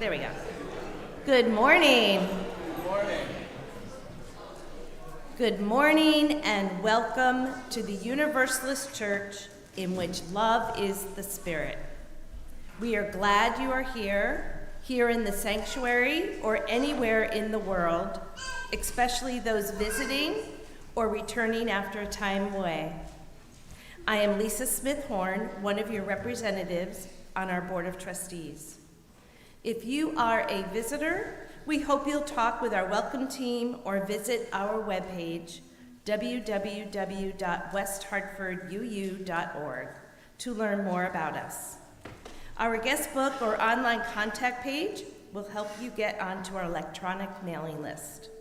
There we go. Good morning. Good morning. Good morning and welcome to the Universalist Church in which love is the spirit. We are glad you are here in the sanctuary or anywhere in the world, especially those visiting or returning after a time away. I am Lisa Smith-Horn, one of your representatives on our Board of Trustees. If you are a visitor, we hope you'll talk with our welcome team or visit our webpage, www.westhartforduu.org, to learn more about us. Our guest book or online contact page will help you get onto our electronic mailing list.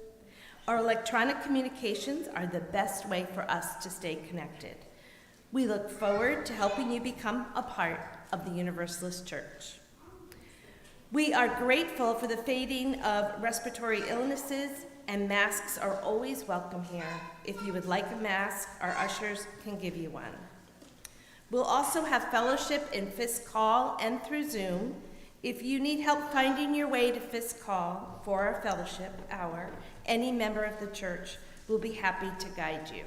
Our electronic communications are the best way for us to stay connected. We look forward to helping you become a part of the Universalist Church. We are grateful for the fading of respiratory illnesses, and masks are always welcome here. If you would like a mask, our ushers can give you one. We'll also have fellowship in Fisk Hall and through Zoom. If you need help finding your way to Fisk Hall for our fellowship hour, any member of the church will be happy to guide you.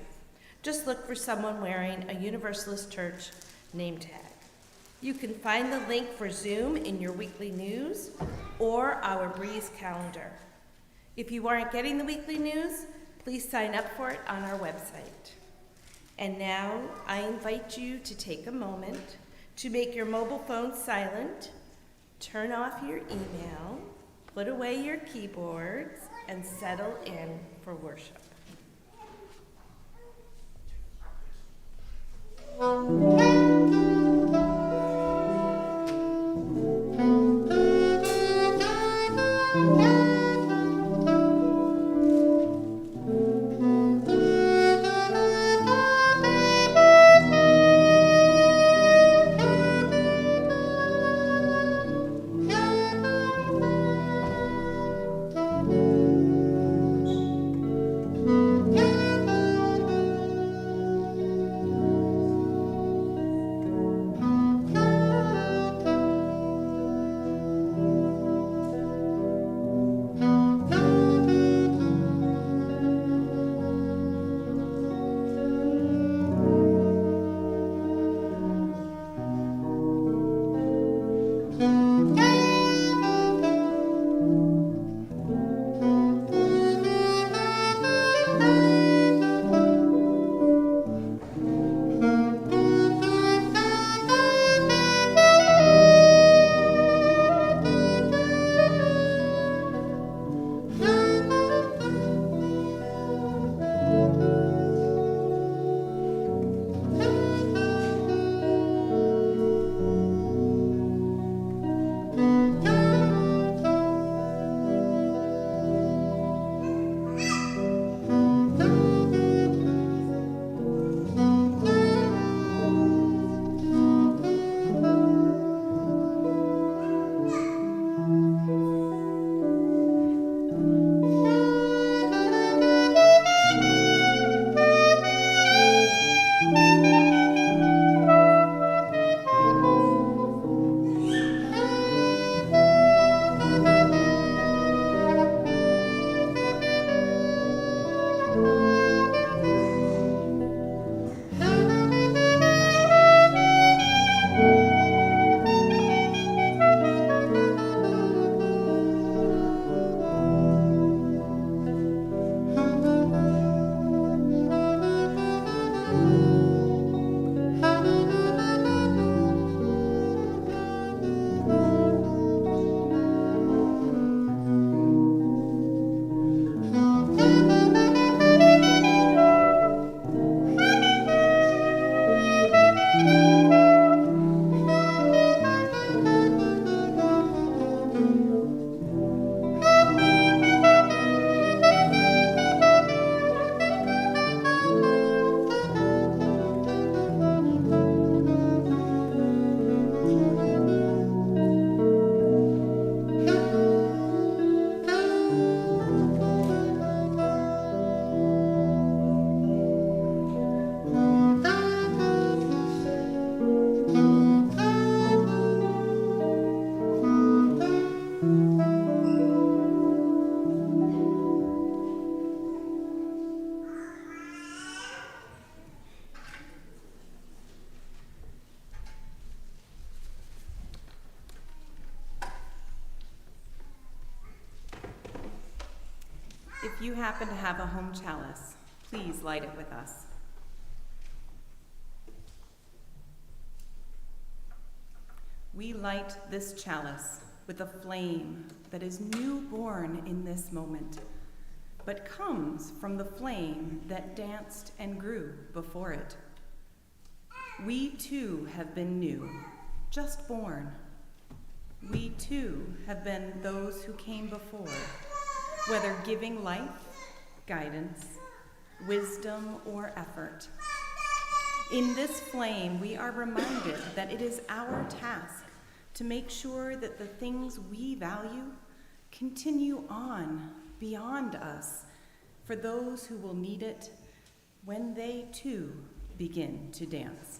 Just look for someone wearing a Universalist Church name tag. You can find the link for Zoom in your weekly news or our Breeze calendar. If you aren't getting the weekly news, please sign up for it on our website. And now I invite you to take a moment to make your mobile phone silent, turn off your email, put away your keyboards, and settle in for worship. If you happen to have a home chalice, please light it with us. We light this chalice with a flame that is newborn in this moment, but comes from the flame that danced and grew before it. We too have been new, just born. We too have been those who came before, whether giving life, guidance, wisdom, or effort. In this flame, we are reminded that it is our task to make sure that the things we value continue on beyond us for those who will need it when they too begin to dance.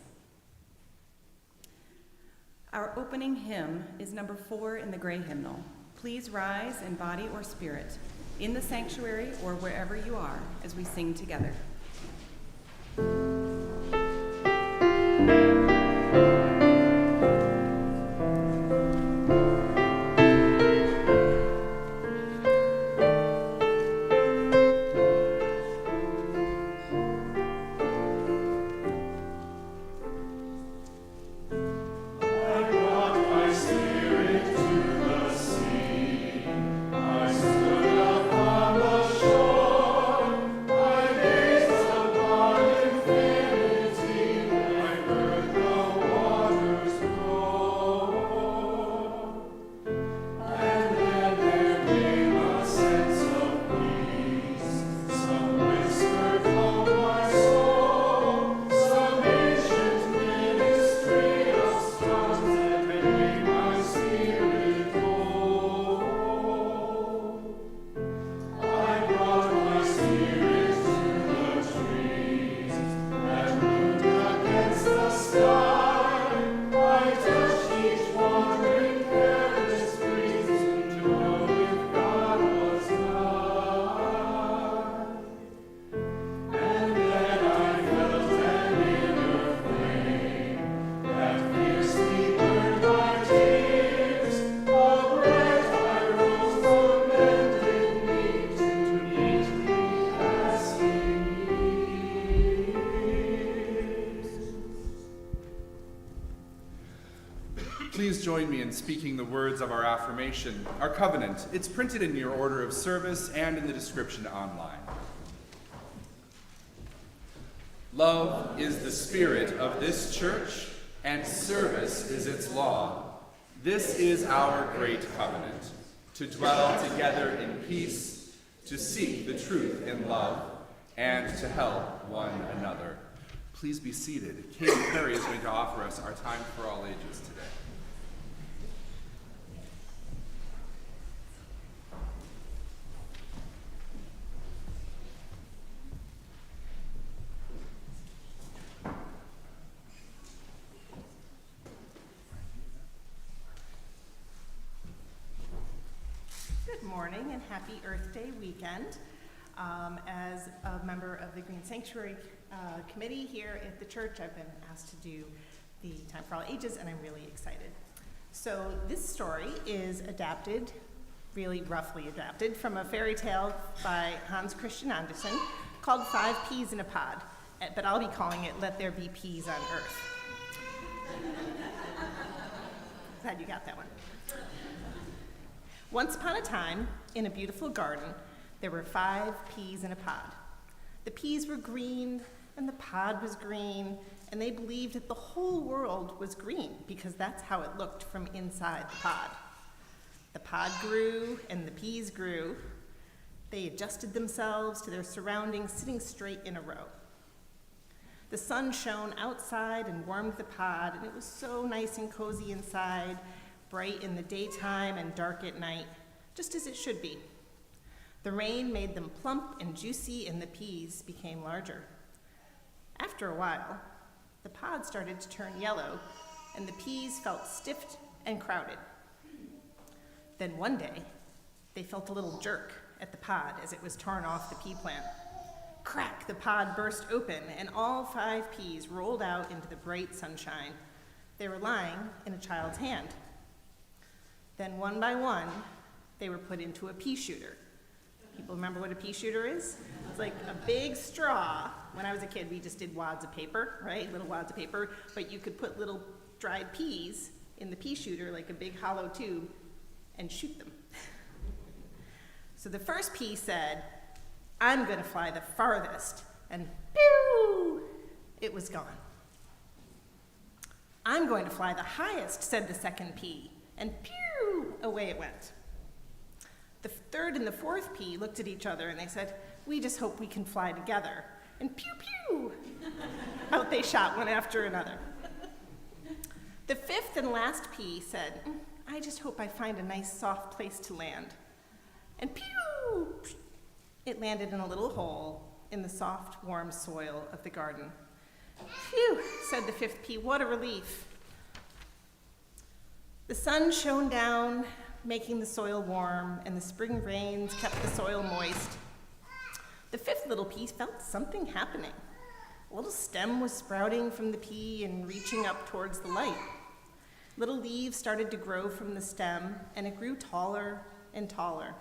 Our opening hymn is number 4 in the gray hymnal. Please rise in body or spirit, in the sanctuary or wherever you are, as we sing together. Please join me in speaking the words of our affirmation, our covenant. It's printed in your order of service and in the description online. Love is the spirit of this church, and service is its law. This is our great covenant, to dwell together in peace, to seek the truth in love, and to help one another. Please be seated. Katy is going to offer us our Time for All Ages today. Good morning and happy Earth Day weekend. As a member of the Green Sanctuary Committee here at the church, I've been asked to do the Time for All Ages, and I'm really excited. So this story is adapted, really roughly adapted, from a fairy tale by Hans Christian Andersen called 5 Peas in a Pod, but I'll be calling it Let There Be Peas on Earth. Glad you got that one. Once upon a time, in a beautiful garden, there were 5 peas in a pod. The peas were green, and the pod was green, and they believed that the whole world was green because that's how it looked from inside the pod. The pod grew, and the peas grew. They adjusted themselves to their surroundings, sitting straight in a row. The sun shone outside and warmed the pod, and it was so nice and cozy inside, bright in the daytime and dark at night, just as it should be. The rain made them plump and juicy, and the peas became larger. After a while, the pod started to turn yellow, and the peas felt stiff and crowded. Then one day, they felt a little jerk at the pod as it was torn off the pea plant. Crack, the pod burst open, and all 5 peas rolled out into the bright sunshine. They were lying in a child's hand. Then one by one, they were put into a pea shooter. People remember what a pea shooter is? It's like a big straw. When I was a kid, we just did wads of paper, right? Little wads of paper, but you could put little dried peas in the pea shooter, like a big hollow tube, and shoot them. So the first pea said, I'm gonna fly the farthest, and pew, it was gone. I'm going to fly the highest, said the second pea, and pew, away it went. The third and the fourth pea looked at each other and they said, we just hope we can fly together, and pew, pew, out they shot one after another. The fifth and last pea said, I just hope I find a nice soft place to land. And pew, it landed in a little hole in the soft, warm soil of the garden. Phew, said the fifth pea, what a relief. The sun shone down, making the soil warm, and the spring rains kept the soil moist. The fifth little pea felt something happening. A little stem was sprouting from the pea and reaching up towards the light. Little leaves started to grow from the stem, and it grew taller and taller.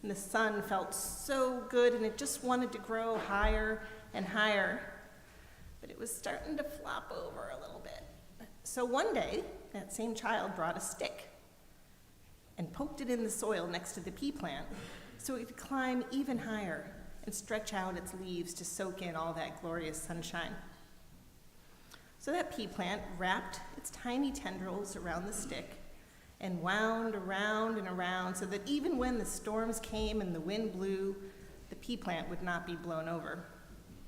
And the sun felt so good, and it just wanted to grow higher and higher. But it was starting to flop over a little bit. So one day, that same child brought a stick and poked it in the soil next to the pea plant so it could climb even higher and stretch out its leaves to soak in all that glorious sunshine. So that pea plant wrapped its tiny tendrils around the stick and wound around and around so that even when the storms came and the wind blew, the pea plant would not be blown over.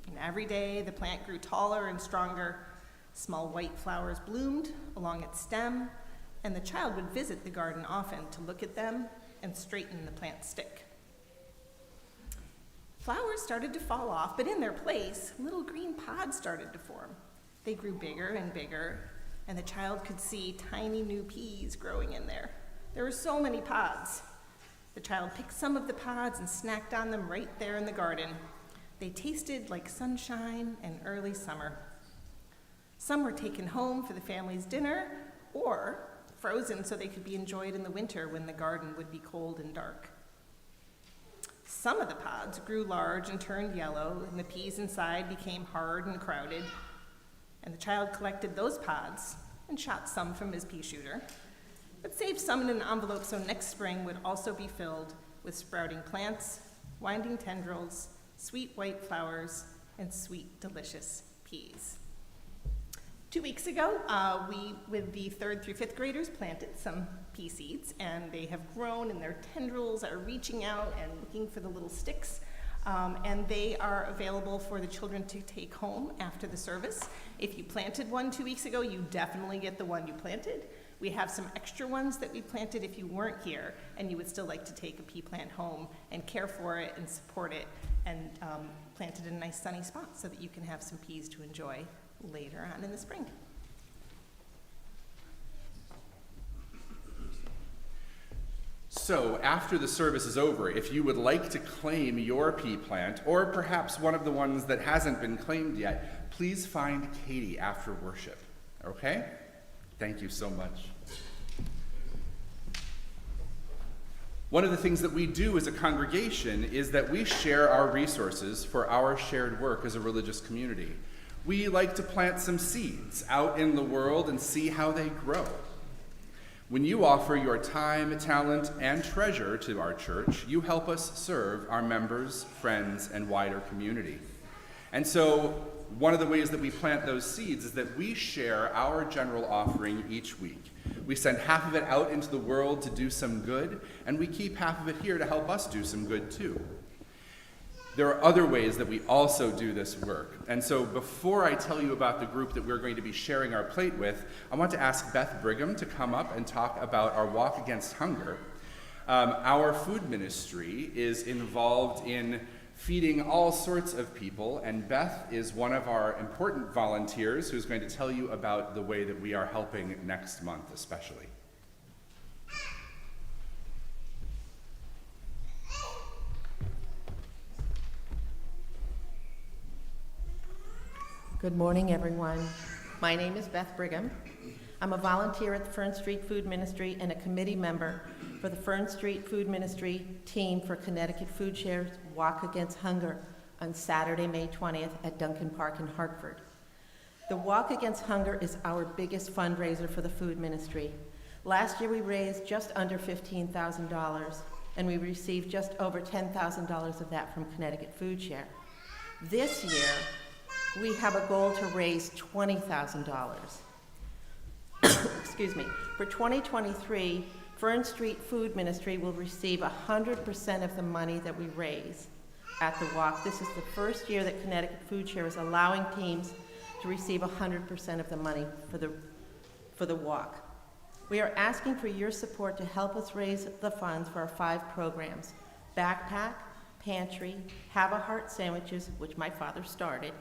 And every day the plant grew taller and stronger. Small white flowers bloomed along its stem, and the child would visit the garden often to look at them and straighten the plant stick. Flowers started to fall off, but in their place, little green pods started to form. They grew bigger and bigger, and the child could see tiny new peas growing in there. There were so many pods. The child picked some of the pods and snacked on them right there in the garden. They tasted like sunshine and early summer. Some were taken home for the family's dinner, or frozen so they could be enjoyed in the winter when the garden would be cold and dark. Some of the pods grew large and turned yellow, and the peas inside became hard and crowded. And the child collected those pods and shot some from his pea shooter, but saved some in an envelope so next spring would also be filled with sprouting plants, winding tendrils, sweet white flowers, and sweet, delicious peas. 2 weeks ago, we, with the 3rd through 5th graders, planted some pea seeds, and they have grown, and their tendrils are reaching out and looking for the little sticks. And they are available for the children to take home after the service. If you planted one 2 weeks ago, you definitely get the one you planted. We have some extra ones that we planted if you weren't here and you would still like to take a pea plant home and care for it and support it and plant it in a nice sunny spot so that you can have some peas to enjoy later on in the spring. So after the service is over, if you would like to claim your pea plant, or perhaps one of the ones that hasn't been claimed yet, please find Katy after worship, okay? Thank you so much. One of the things that we do as a congregation is that we share our resources for our shared work as a religious community. We like to plant some seeds out in the world and see how they grow. When you offer your time, talent, and treasure to our church, you help us serve our members, friends, and wider community. And so one of the ways that we plant those seeds is that we share our general offering each week. We send half of it out into the world to do some good, and we keep half of it here to help us do some good too. There are other ways that we also do this work. And so before I tell you about the group that we're going to be sharing our plate with, I want to ask Beth Brigham to come up and talk about our Walk Against Hunger. Our food ministry is involved in feeding all sorts of people, and Beth is one of our important volunteers who's going to tell you about the way that we are helping next month especially. Good morning, everyone. My name is Beth Brigham. I'm a volunteer at the Fern Street Food Ministry and a committee member for the Fern Street Food Ministry team for Connecticut Food Share's Walk Against Hunger on Saturday, May 20th at Duncan Park in Hartford. The Walk Against Hunger is our biggest fundraiser for the food ministry. Last year we raised just under $15,000, and we received just over $10,000 of that from Connecticut Food Share. This year, we have a goal to raise $20,000. Excuse me. For 2023, Fern Street Food Ministry will receive 100% of the money that we raise at the walk. This is the first year that Connecticut Food Share is allowing teams to receive 100% of the money for the walk. We are asking for your support to help us raise the funds for our 5 programs: Backpack, Pantry, Have a Heart Sandwiches, which my father started,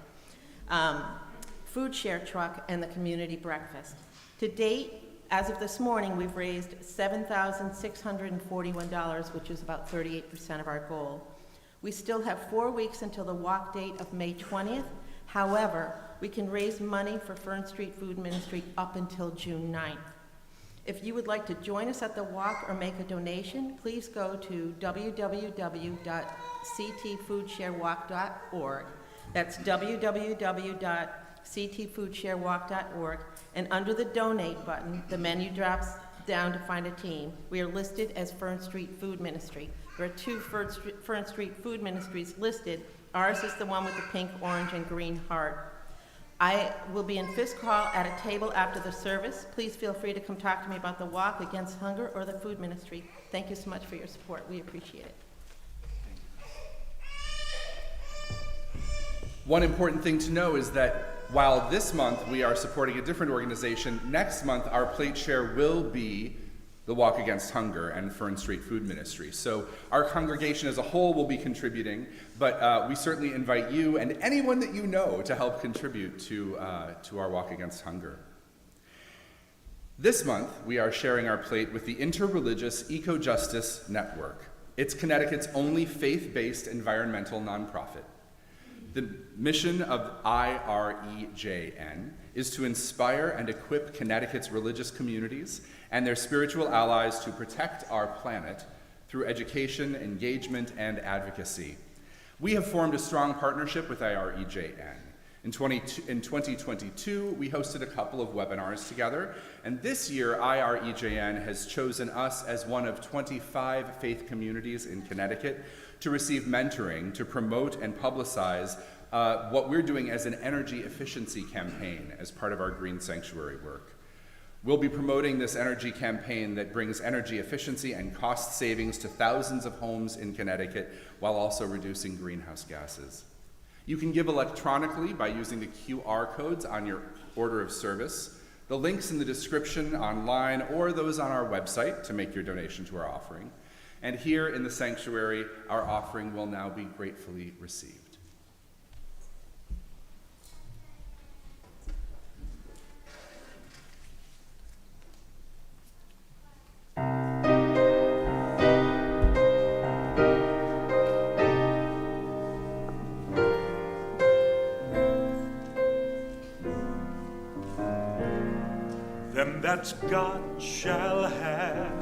Food Share Truck, and the Community Breakfast. To date, as of this morning, we've raised $7,641, which is about 38% of our goal. We still have 4 weeks until the walk date of May 20th. However, we can raise money for Fern Street Food Ministry up until June 9th. If you would like to join us at the walk or make a donation, please go to www.ctfoodsharewalk.org. That's www.ctfoodsharewalk.org, and under the donate button, the menu drops down to find a team. We are listed as Fern Street Food Ministry. There are 2 Fern Street Food Ministries listed. Ours is the one with the pink, orange, and green heart. I will be in Fisk Hall at a table after the service. Please feel free to come talk to me about the Walk Against Hunger or the food ministry. Thank you so much for your support. We appreciate it. One important thing to know is that while this month we are supporting a different organization, next month our plate share will be the Walk Against Hunger and Fern Street Food Ministry. So our congregation as a whole will be contributing, but we certainly invite you and anyone that you know to help contribute to our Walk Against Hunger. This month, we are sharing our plate with the Interreligious Eco-Justice Network. It's Connecticut's only faith-based environmental nonprofit. The mission of IREJN is to inspire and equip Connecticut's religious communities and their spiritual allies to protect our planet through education, engagement, and advocacy. We have formed a strong partnership with IREJN. In 2022, we hosted a couple of webinars together, and this year, IREJN has chosen us as one of 25 faith communities in Connecticut to receive mentoring to promote and publicize what we're doing as an energy efficiency campaign as part of our Green Sanctuary work. We'll be promoting this energy campaign that brings energy efficiency and cost savings to thousands of homes in Connecticut while also reducing greenhouse gases. You can give electronically by using the QR codes on your order of service, the links in the description online, or those on our website to make your donation to our offering. And here in the sanctuary, our offering will now be gratefully received. Them that's got shall have,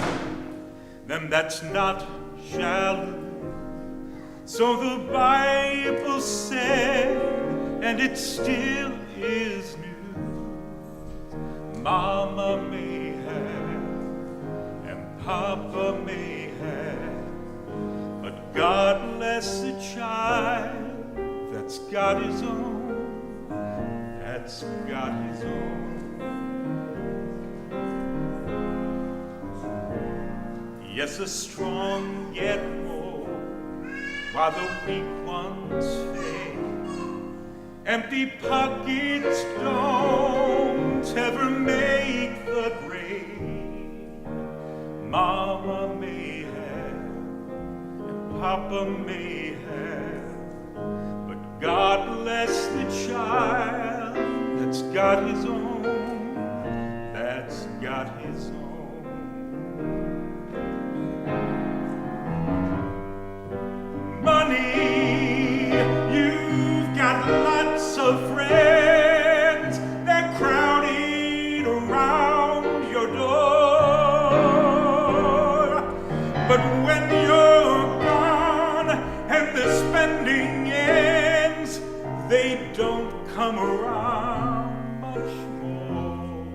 them that's not shall lose. So the Bible said, and it still is new. Mama may have, and Papa may have, but God bless the child that's got his own, that's got his own. Yes, the strong get more, while the weak ones fade. Empty pockets don't ever make the grade. Mama may have, and Papa may have, but God bless the child that's got his own, that's got his own. Money, you've got lots of friends, they're crowded around don't come around much more.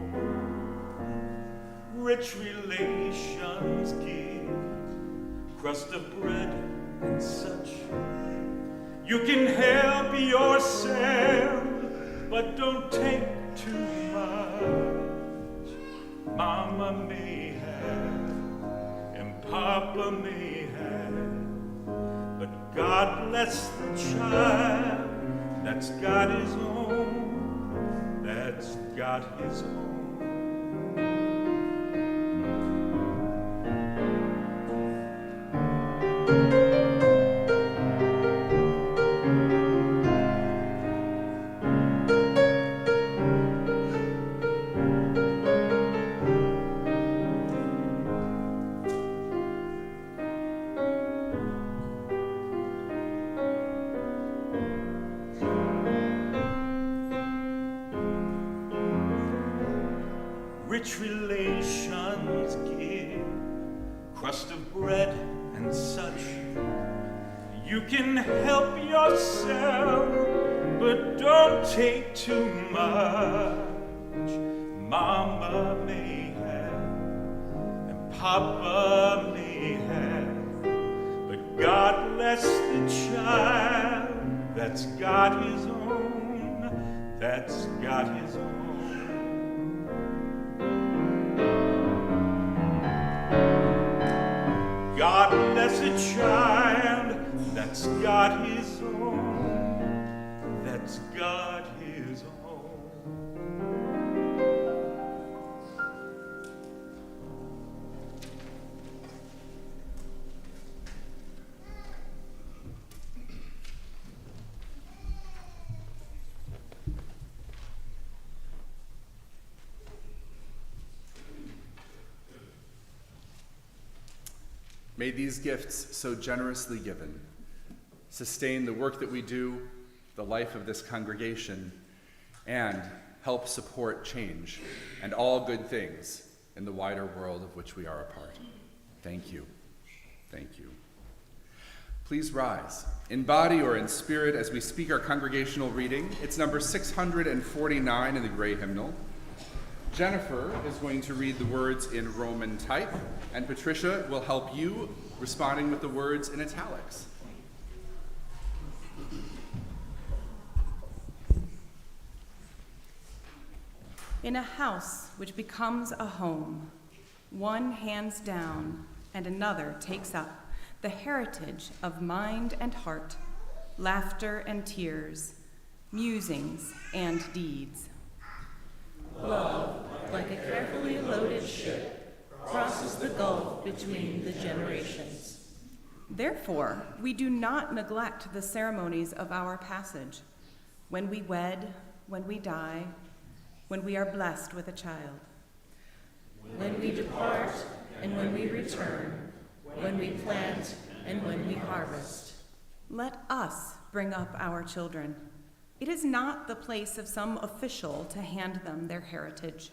Rich relations give crust of bread and such. You can help yourself, but don't take too much. Mama may have, and Papa may have, but God bless the child that's got his own, that's got his own. Rich relations give crust of bread and such. You can help yourself, but don't take too much. Mama may have, and Papa may have, but God bless the child that's got his own, that's got his own. God bless a child that's got his own, that's got his own. May these gifts so generously given sustain the work that we do, the life of this congregation, and help support change and all good things in the wider world of which we are a part. Thank you. Thank you. Please rise, in body or in spirit, as we speak our congregational reading. It's number 649 in the gray hymnal. Jennifer is going to read the words in Roman type, and Patricia will help you responding with the words in italics. In a house which becomes a home, one hands down and another takes up the heritage of mind and heart, laughter and tears, musings and deeds. Love, like a carefully loaded ship, crosses the gulf between the generations. Therefore, we do not neglect the ceremonies of our passage, when we wed, when we die, when we are blessed with a child. When we depart and when we return, when we plant and when we harvest. Let us bring up our children. It is not the place of some official to hand them their heritage.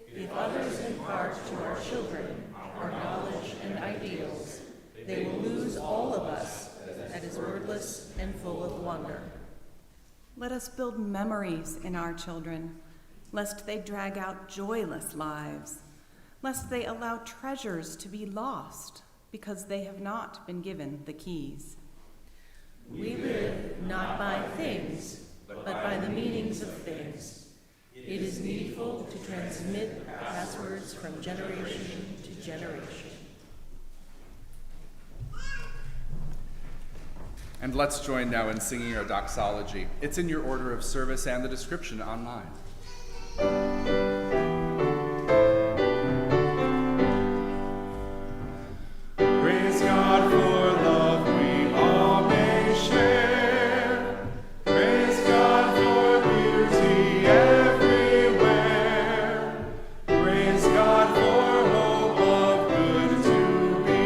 If others impart to our children our knowledge and ideals, they will lose all of us that is wordless and full of wonder. Let us build memories in our children, lest they drag out joyless lives, lest they allow treasures to be lost because they have not been given the keys. We live not by things, but by the meanings of things. It is needful to transmit passwords from generation to generation. And let's join now in singing our doxology. It's in your order of service and the description online. Praise God for love we all may share. Praise God for beauty everywhere. Praise God for hope of good to be.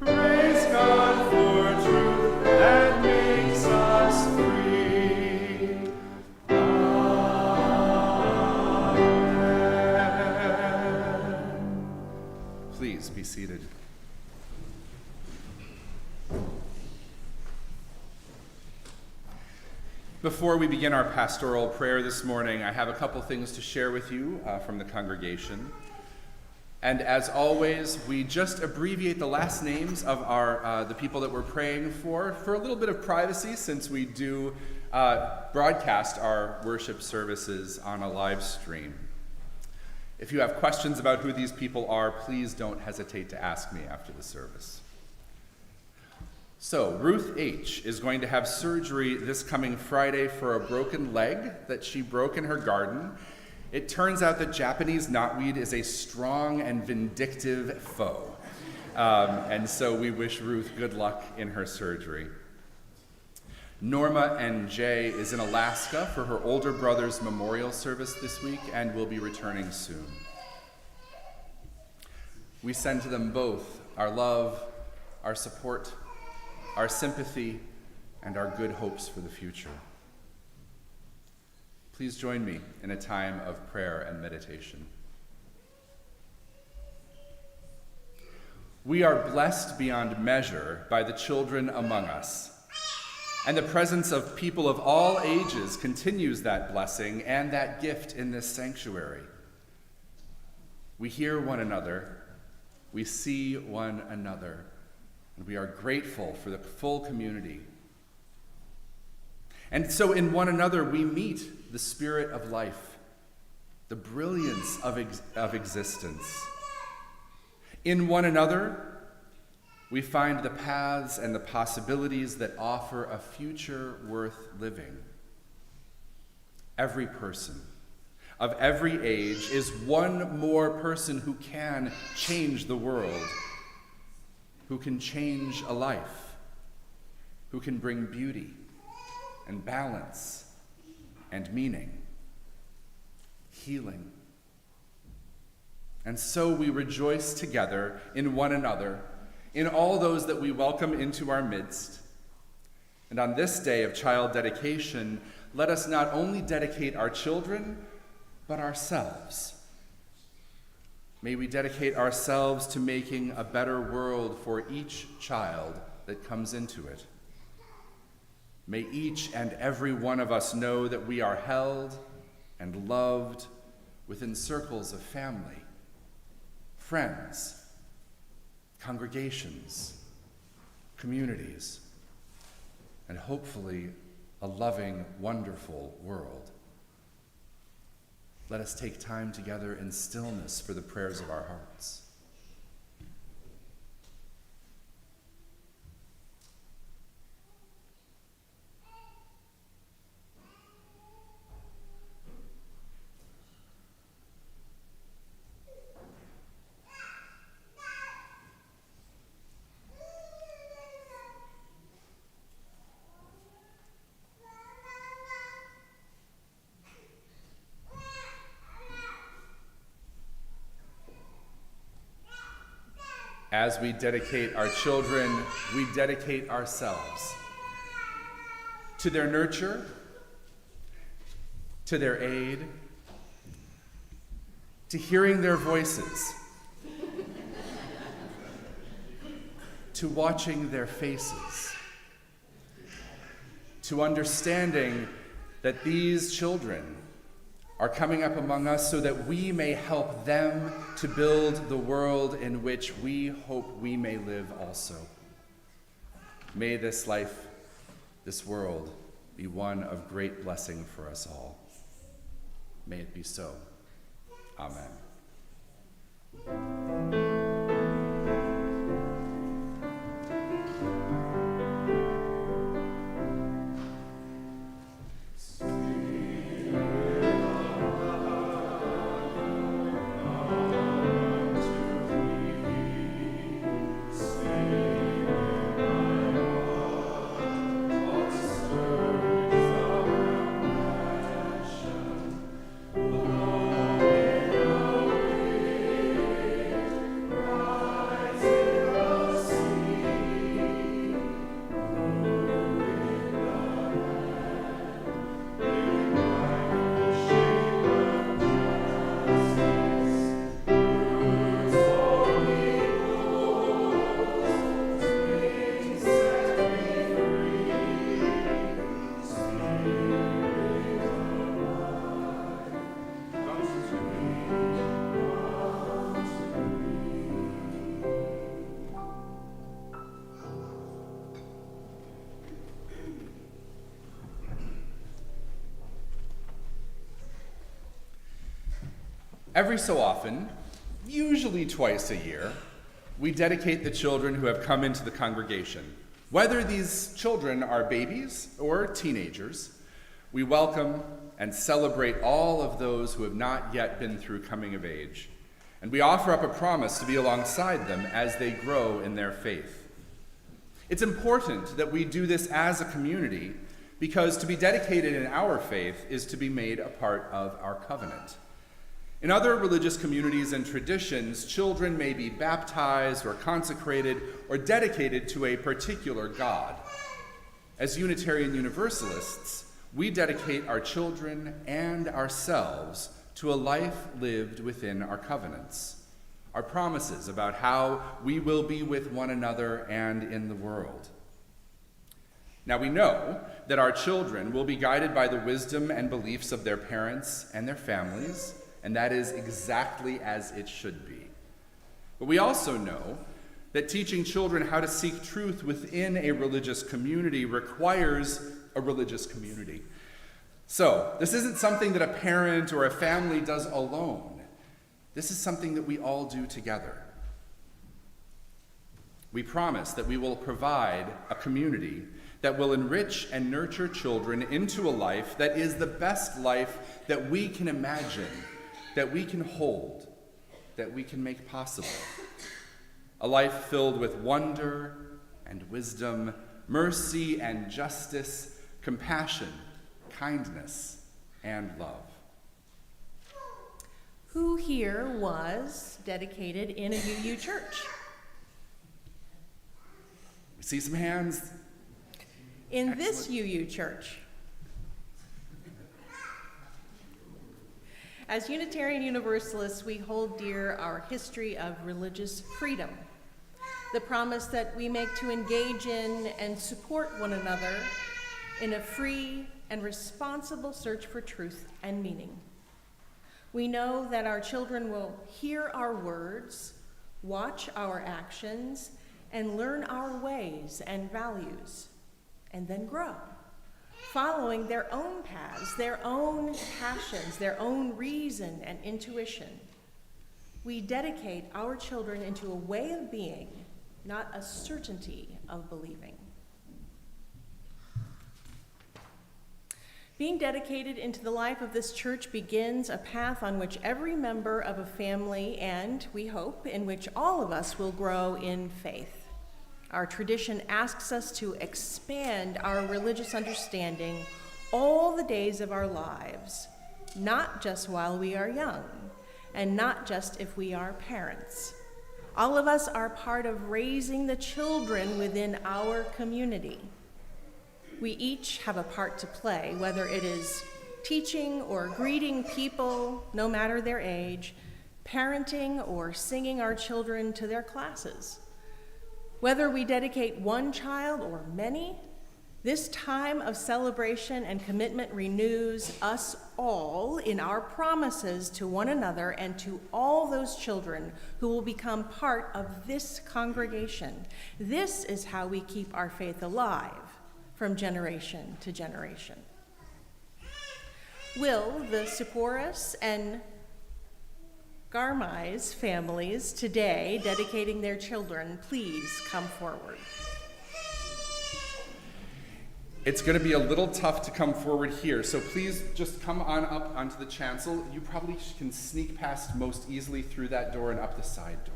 Praise God for truth that makes us free. Amen. Before we begin our pastoral prayer this morning, I have a couple things to share with you from the congregation. And as always, we just abbreviate the last names of the people that we're praying for a little bit of privacy, since we do broadcast our worship services on a live stream. If you have questions about who these people are, please don't hesitate to ask me after the service. So, Ruth H. is going to have surgery this coming Friday for a broken leg that she broke in her garden. It turns out that Japanese knotweed is a strong and vindictive foe. And so we wish Ruth good luck in her surgery. Norma N.J. is in Alaska for her older brother's memorial service this week and will be returning soon. We send to them both our love, our support, our sympathy, and our good hopes for the future. Please join me in a time of prayer and meditation. We are blessed beyond measure by the children among us, and the presence of people of all ages continues that blessing and that gift in this sanctuary. We hear one another, we see one another, and we are grateful for the full community. And so in one another we meet the spirit of life, the brilliance of existence. In one another, we find the paths and the possibilities that offer a future worth living. Every person of every age is one more person who can change the world, who can change a life, who can bring beauty and balance and meaning, healing. And so we rejoice together in one another, in all those that we welcome into our midst. And on this day of child dedication, let us not only dedicate our children, but ourselves. May we dedicate ourselves to making a better world for each child that comes into it. May each and every one of us know that we are held and loved within circles of family, friends, congregations, communities, and hopefully a loving, wonderful world. Let us take time together in stillness for the prayers of our hearts. As we dedicate our children, we dedicate ourselves to their nurture, to their aid, to hearing their voices, to watching their faces, to understanding that these children are coming up among us so that we may help them to build the world in which we hope we may live also. May this life, this world, be one of great blessing for us all. May it be so. Amen. Every so often, usually twice a year, we dedicate the children who have come into the congregation. Whether these children are babies or teenagers, we welcome and celebrate all of those who have not yet been through coming of age, and we offer up a promise to be alongside them as they grow in their faith. It's important that we do this as a community because to be dedicated in our faith is to be made a part of our covenant. In other religious communities and traditions, children may be baptized or consecrated or dedicated to a particular God. As Unitarian Universalists, we dedicate our children and ourselves to a life lived within our covenants, our promises about how we will be with one another and in the world. Now we know that our children will be guided by the wisdom and beliefs of their parents and their families, and that is exactly as it should be. But we also know that teaching children how to seek truth within a religious community requires a religious community. So, this isn't something that a parent or a family does alone. This is something that we all do together. We promise that we will provide a community that will enrich and nurture children into a life that is the best life that we can imagine, that we can hold, that we can make possible. A life filled with wonder and wisdom, mercy and justice, compassion, kindness, and love. Who here was dedicated in a UU church? We see some hands. In this UU church. As Unitarian Universalists, we hold dear our history of religious freedom, the promise that we make to engage in and support one another in a free and responsible search for truth and meaning. We know that our children will hear our words, watch our actions, and learn our ways and values, and then grow, following their own paths, their own passions, their own reason and intuition. We dedicate our children into a way of being, not a certainty of believing. Being dedicated into the life of this church begins a path on which every member of a family, and we hope, in which all of us will grow in faith. Our tradition asks us to expand our religious understanding all the days of our lives, not just while we are young, and not just if we are parents. All of us are part of raising the children within our community. We each have a part to play, whether it is teaching or greeting people, no matter their age, parenting or singing our children to their classes. Whether we dedicate one child or many, this time of celebration and commitment renews us all in our promises to one another and to all those children who will become part of this congregation. This is how we keep our faith alive from generation to generation. Will the Siporis and Garmais families today dedicating their children please come forward? It's going to be a little tough to come forward here, so please just come on up onto the chancel. You probably can sneak past most easily through that door and up the side door.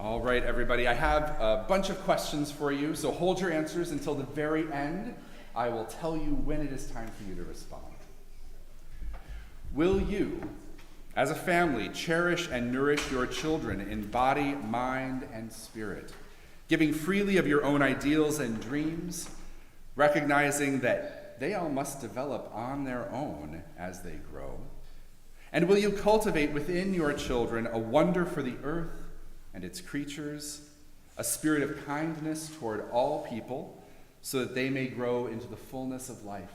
All right, everybody, I have a bunch of questions for you, so hold your answers until the very end. I will tell you when it is time for you to respond. Will you, as a family, cherish and nourish your children in body, mind, and spirit, giving freely of your own ideals and dreams, recognizing that they all must develop on their own as they grow? And will you cultivate within your children a wonder for the earth and its creatures, a spirit of kindness toward all people, so that they may grow into the fullness of life?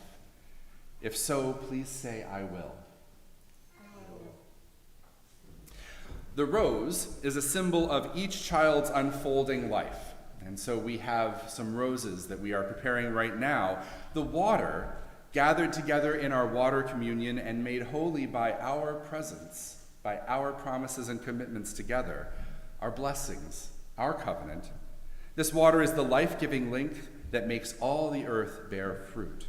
If so, please say, I will. The rose is a symbol of each child's unfolding life. And so we have some roses that we are preparing right now. The water, gathered together in our water communion and made holy by our presence, by our promises and commitments together, our blessings, our covenant. This water is the life-giving link that makes all the earth bear fruit.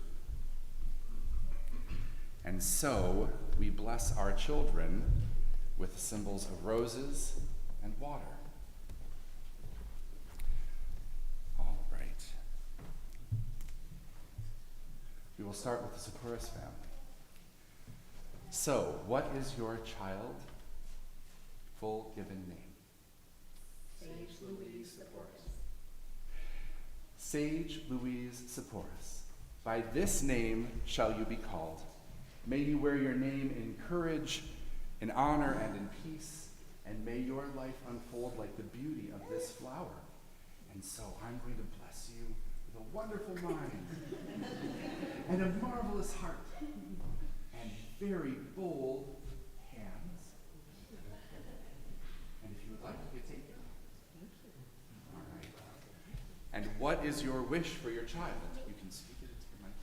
And so we bless our children with the symbols of roses and water. All right. We will start with the Seppouris family. So, what is your child full given name? Sage Louise Seppouris. Sage Louise Seppouris. By this name shall you be called. May you wear your name in courage, in honor, and in peace, and may your life unfold like the beauty of this flower. And so I'm going to bless you with a wonderful mind, and a marvelous heart, and very bold hands. And if you would like, you could take it. All right. And what is your wish for your child? You can speak it into the mic.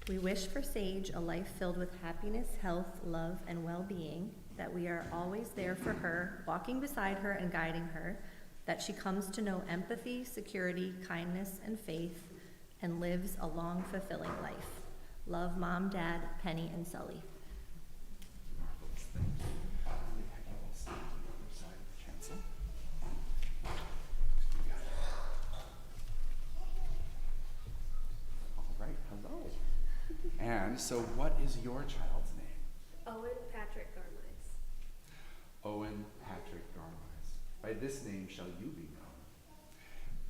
We wish for Sage a life filled with happiness, health, love, and well-being, that we are always there for her, walking beside her and guiding her, that she comes to know empathy, security, kindness, and faith, and lives a long, fulfilling life. Love, Mom, Dad, Penny, and Sully. Marvelous. Thank you. We have you all stand to the other side of the chancel. You got it. All right. Hello. And so what is your child's name? Owen Patrick Garmise. Owen Patrick Garmise. By this name shall you be known.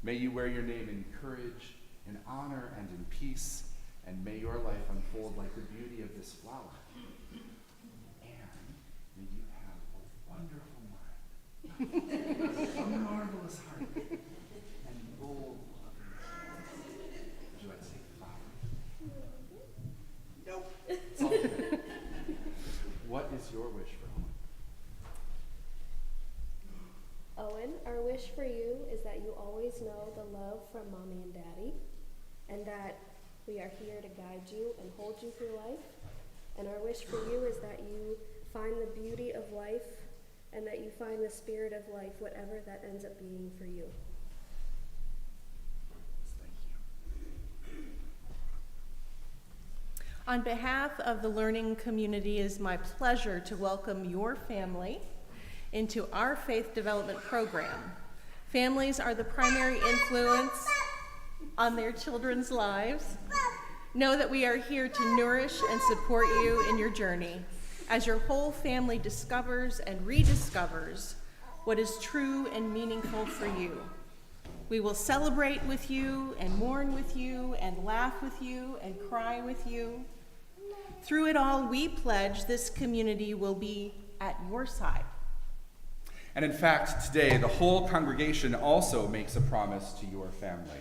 May you wear your name in courage, in honor, and in peace, and may your life unfold like the beauty of this flower. And may you have a wonderful mind, a marvelous heart, and bold love. Would you like to take the flower? Nope. It's all good. What is your wish for Owen? Owen, our wish for you is that you always know the love from Mommy and Daddy, and that we are here to guide you and hold you through life. And our wish for you is that you find the beauty of life and that you find the spirit of life, whatever that ends up being for you. Thank you. On behalf of the learning community, it is my pleasure to welcome your family into our faith development program. Families are the primary influence on their children's lives. Know that we are here to nourish and support you in your journey as your whole family discovers and rediscovers what is true and meaningful for you. We will celebrate with you and mourn with you and laugh with you and cry with you. Through it all, we pledge this community will be at your side. And in fact, today, the whole congregation also makes a promise to your family.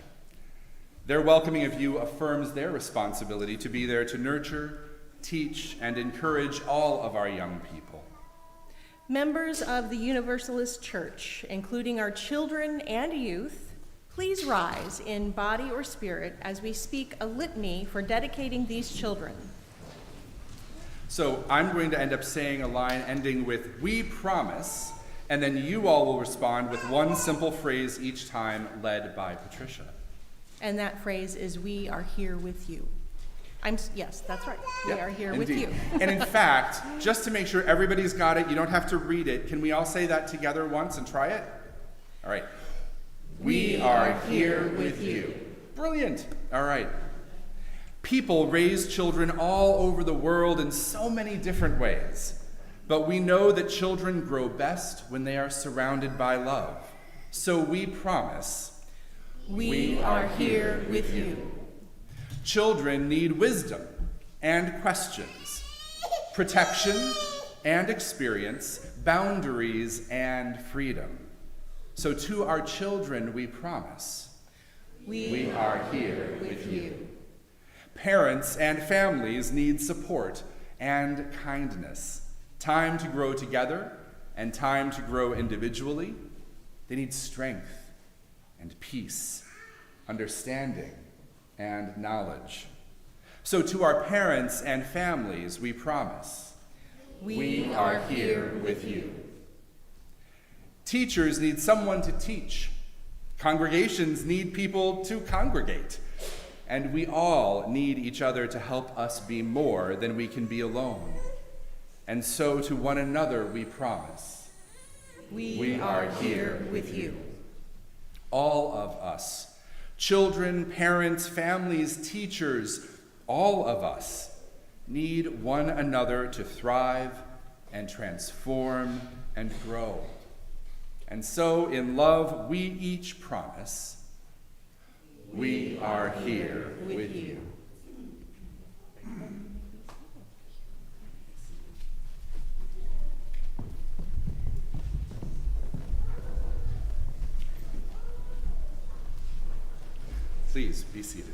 Their welcoming of you affirms their responsibility to be there to nurture, teach, and encourage all of our young people. Members of the Universalist Church, including our children and youth, please rise in body or spirit as we speak a litany for dedicating these children. So I'm going to end up saying a line ending with, "We promise," and then you all will respond with one simple phrase each time, led by Patricia. And that phrase is, "We are here with you." Yes, that's right. We Yeah, are here indeed. with you. And in fact, just to make sure everybody's got it, you don't have to read it. Can we all say that together once and try it? All right. We are here with you. Brilliant. All right. People raise children all over the world in so many different ways. But we know that children grow best when they are surrounded by love. So we promise, We are here with you. children need wisdom and questions, protection and experience, boundaries and freedom. So to our children we promise, we are here with you. Parents and families need support and kindness, time to grow together and time to grow individually. They need strength and peace, understanding and knowledge. So to our parents and families, we promise, we are here with you. Teachers need someone to teach. Congregations need people to congregate. And we all need each other to help us be more than we can be alone. And so to one another we promise, we are here with you. All of us, children, parents, families, teachers, all of us need one another to thrive and transform and grow. And so in love we each promise, we are here with you. Please be seated.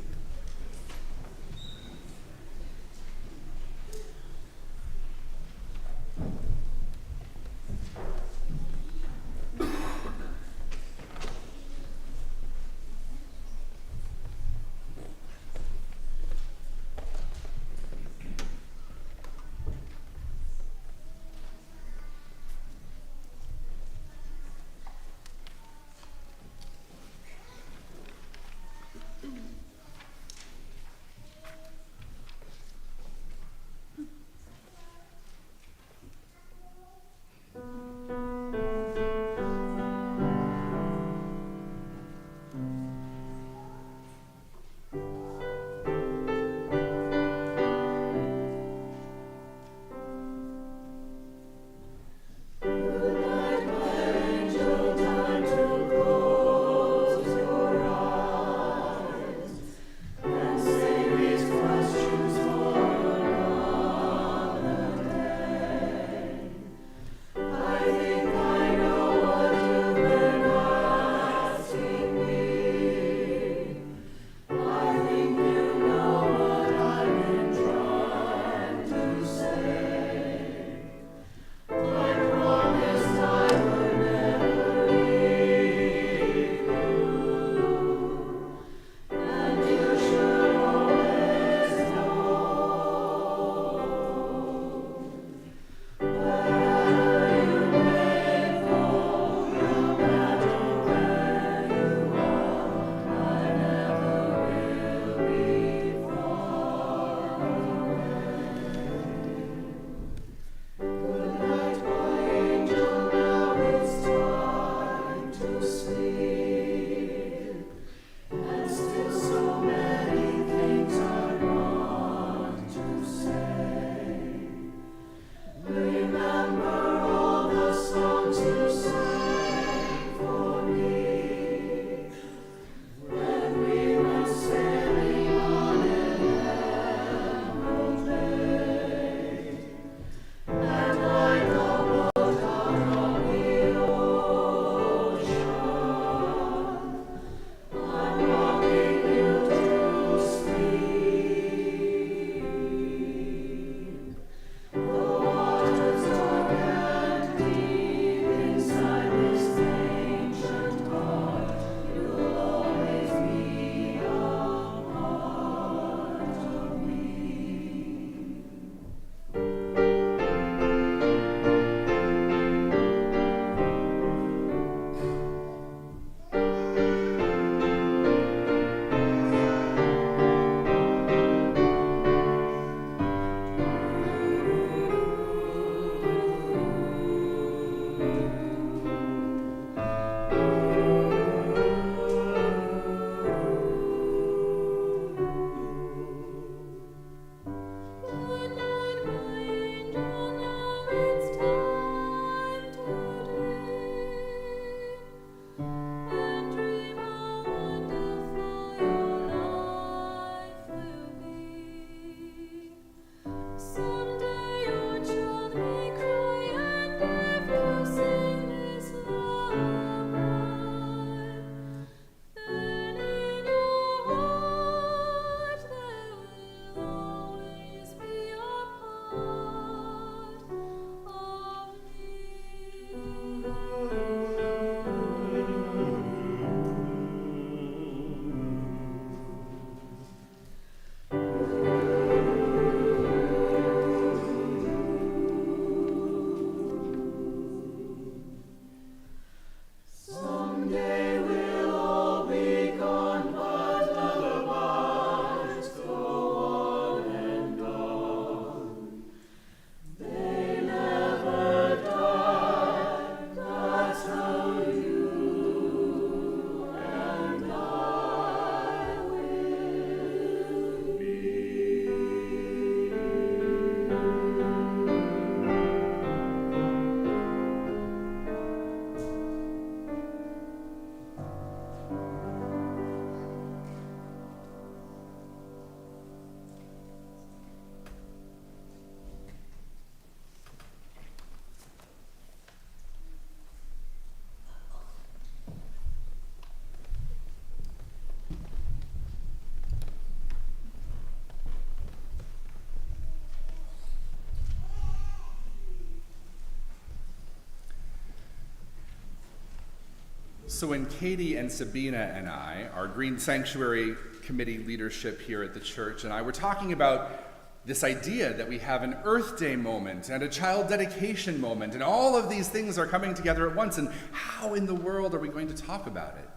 So when Katy and Sabina and I, our Green Sanctuary Committee leadership here at the church, and I were talking about this idea that we have an Earth Day moment and a child dedication moment, and all of these things are coming together at once, and how in the world are we going to talk about it?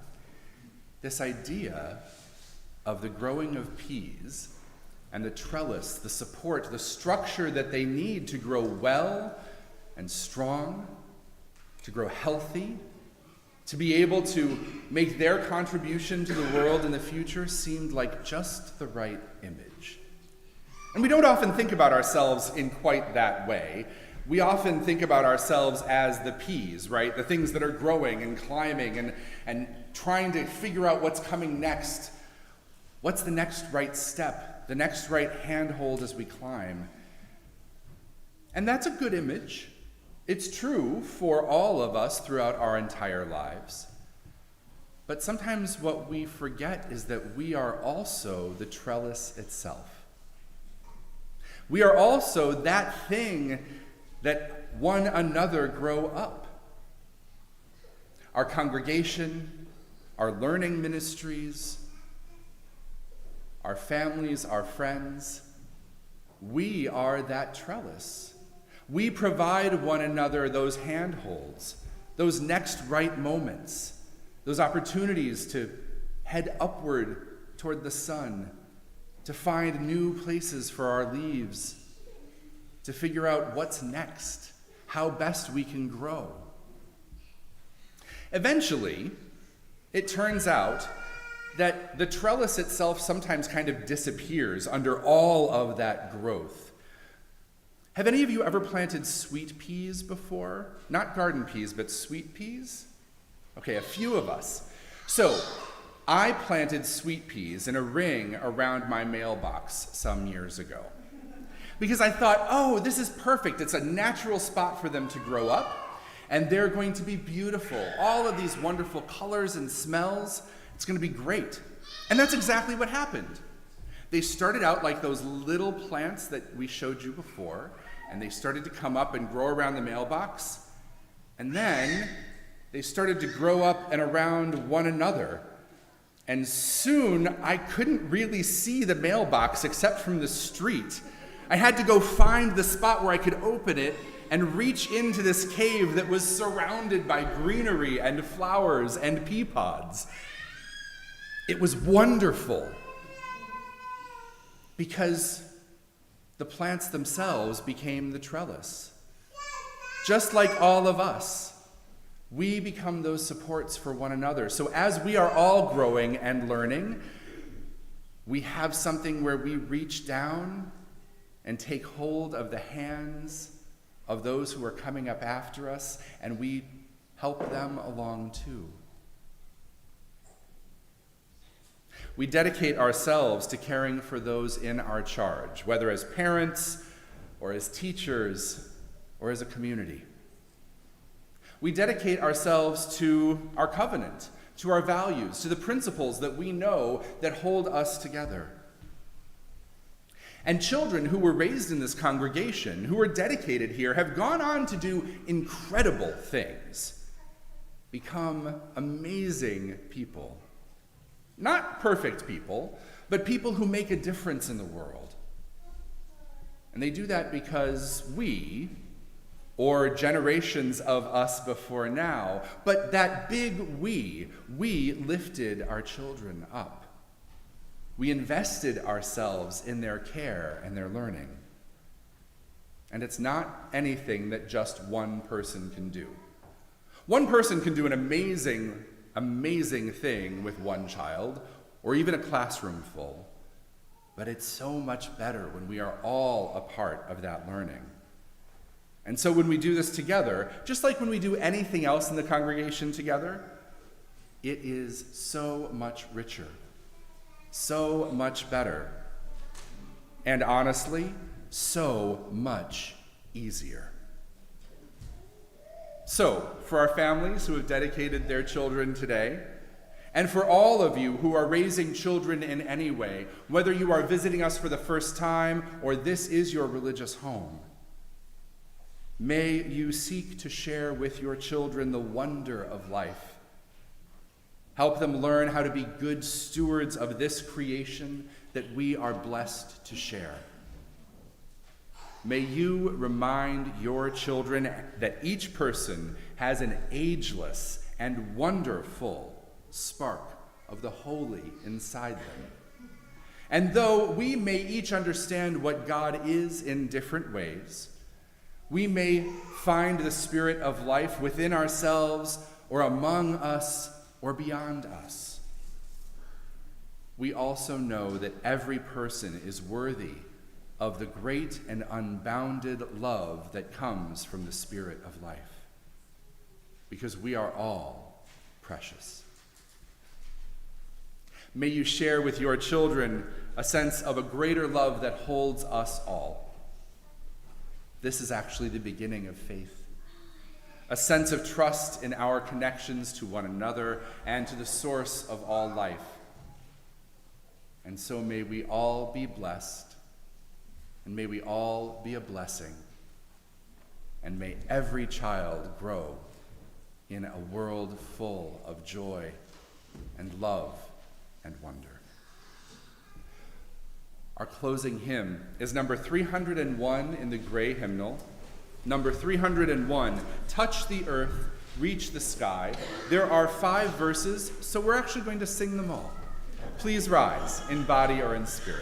This idea of the growing of peas and the trellis, the support, the structure that they need to grow well and strong, to grow healthy, to be able to make their contribution to the world in the future seemed like just the right image. And we don't often think about ourselves in quite that way. We often think about ourselves as the peas, right? The things that are growing and climbing and trying to figure out what's coming next. What's the next right step, the next right handhold as we climb? And that's a good image. It's true for all of us throughout our entire lives. But sometimes what we forget is that we are also the trellis itself. We are also that thing that one another grow up. Our congregation, our learning ministries, our families, our friends, we are that trellis. We provide one another those handholds, those next right moments, those opportunities to head upward toward the sun, to find new places for our leaves, to figure out what's next, how best we can grow. Eventually, it turns out that the trellis itself sometimes kind of disappears under all of that growth. Have any of you ever planted sweet peas before? Not garden peas, but sweet peas? Okay, a few of us. So, I planted sweet peas in a ring around my mailbox some years ago. Because I thought, oh, this is perfect. It's a natural spot for them to grow up, and they're going to be beautiful. All of these wonderful colors and smells. It's going to be great. And that's exactly what happened. They started out like those little plants that we showed you before, and they started to come up and grow around the mailbox. And then they started to grow up and around one another. And soon I couldn't really see the mailbox except from the street. I had to go find the spot where I could open it and reach into this cave that was surrounded by greenery and flowers and pea pods. It was wonderful because the plants themselves became the trellis. Just like all of us, we become those supports for one another. So as we are all growing and learning, we have something where we reach down and take hold of the hands of those who are coming up after us, and we help them along too. We dedicate ourselves to caring for those in our charge, whether as parents or as teachers or as a community. We dedicate ourselves to our covenant, to our values, to the principles that we know that hold us together. And children who were raised in this congregation, who are dedicated here, have gone on to do incredible things, become amazing people. Not perfect people, but people who make a difference in the world. And they do that because we, or generations of us before now, but that big we lifted our children up. We invested ourselves in their care and their learning. And it's not anything that just one person can do. One person can do an amazing thing with one child, or even a classroom full. But it's so much better when we are all a part of that learning. And so when we do this together, just like when we do anything else in the congregation together, it is so much richer, so much better, and honestly, so much easier. So, for our families who have dedicated their children today, and for all of you who are raising children in any way, whether you are visiting us for the first time or this is your religious home, may you seek to share with your children the wonder of life Help them learn how to be good stewards of this creation that we are blessed to share. May you remind your children that each person has an ageless and wonderful spark of the holy inside them. And though we may each understand what God is in different ways, we may find the spirit of life within ourselves or among us or beyond us. We also know that every person is worthy of the great and unbounded love that comes from the Spirit of life, because we are all precious. May you share with your children a sense of a greater love that holds us all. This is actually the beginning of faith, a sense of trust in our connections to one another and to the source of all life. And so may we all be blessed, and may we all be a blessing, and may every child grow in a world full of joy and love and wonder. Our closing hymn is number 301 in the gray hymnal. Number 301, Touch the Earth, Reach the Sky. There are 5 verses, so we're actually going to sing them all. Please rise in body or in spirit.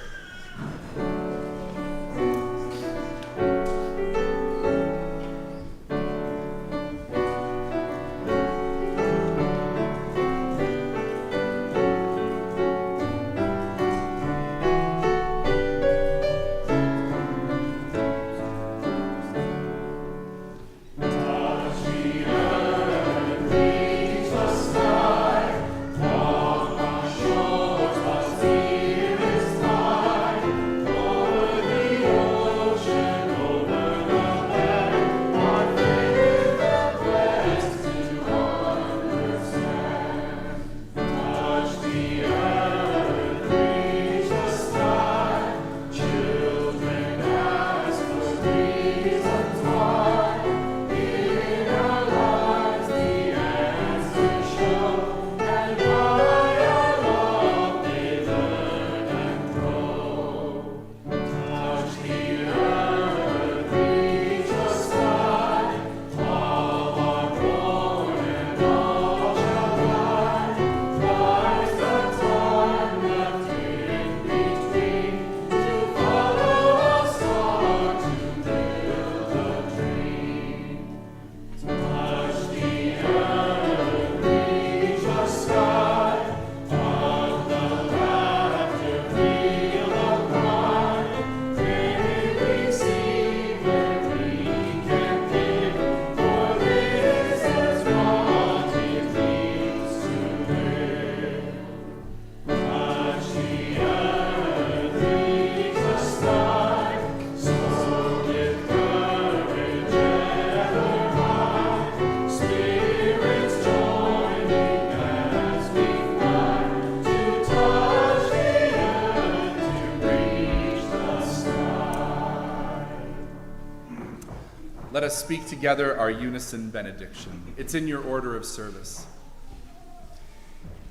Let us speak together our unison benediction. It's in your order of service.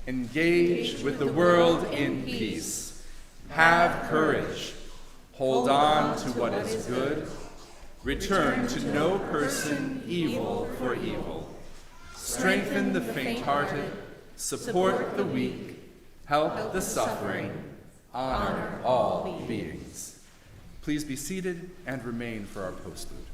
Engage with the world in peace. Have courage. Hold on to what is good. Return to no person evil for evil. Strengthen the faint-hearted. Support the weak. Help the suffering. Honor all beings. Please be seated and remain for our postlude.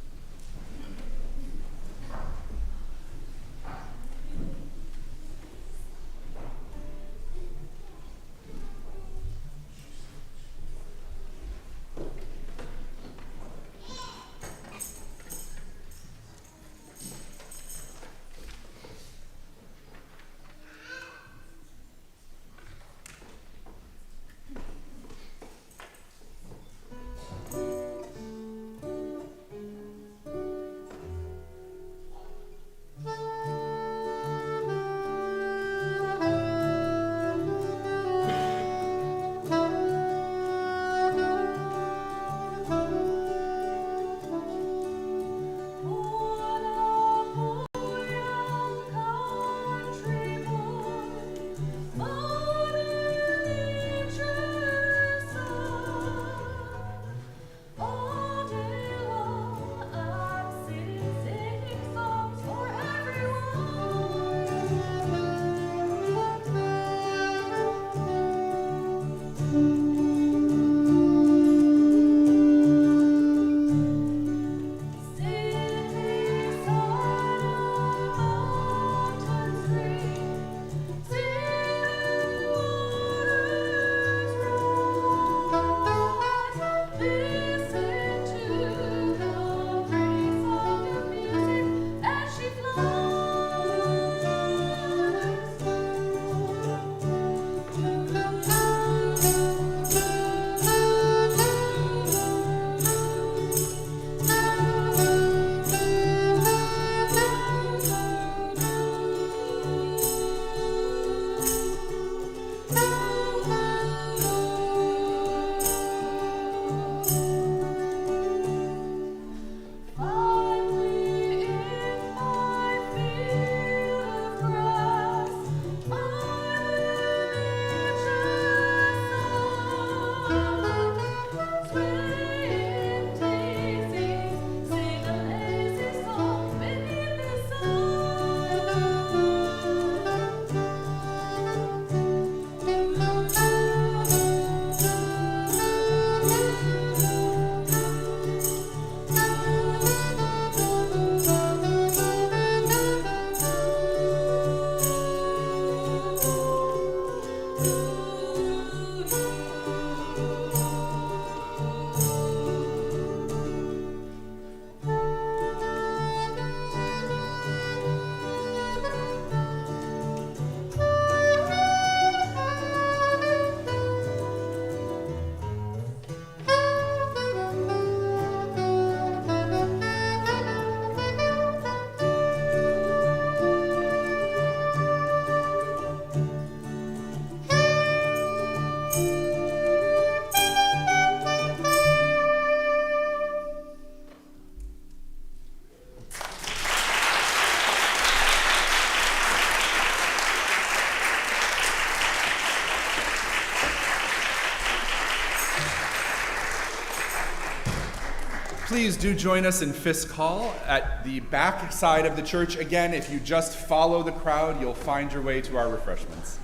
Please do join us in Fisk Hall at the back side of the church. Again, if you just follow the crowd, you'll find your way to our refreshments.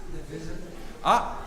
Not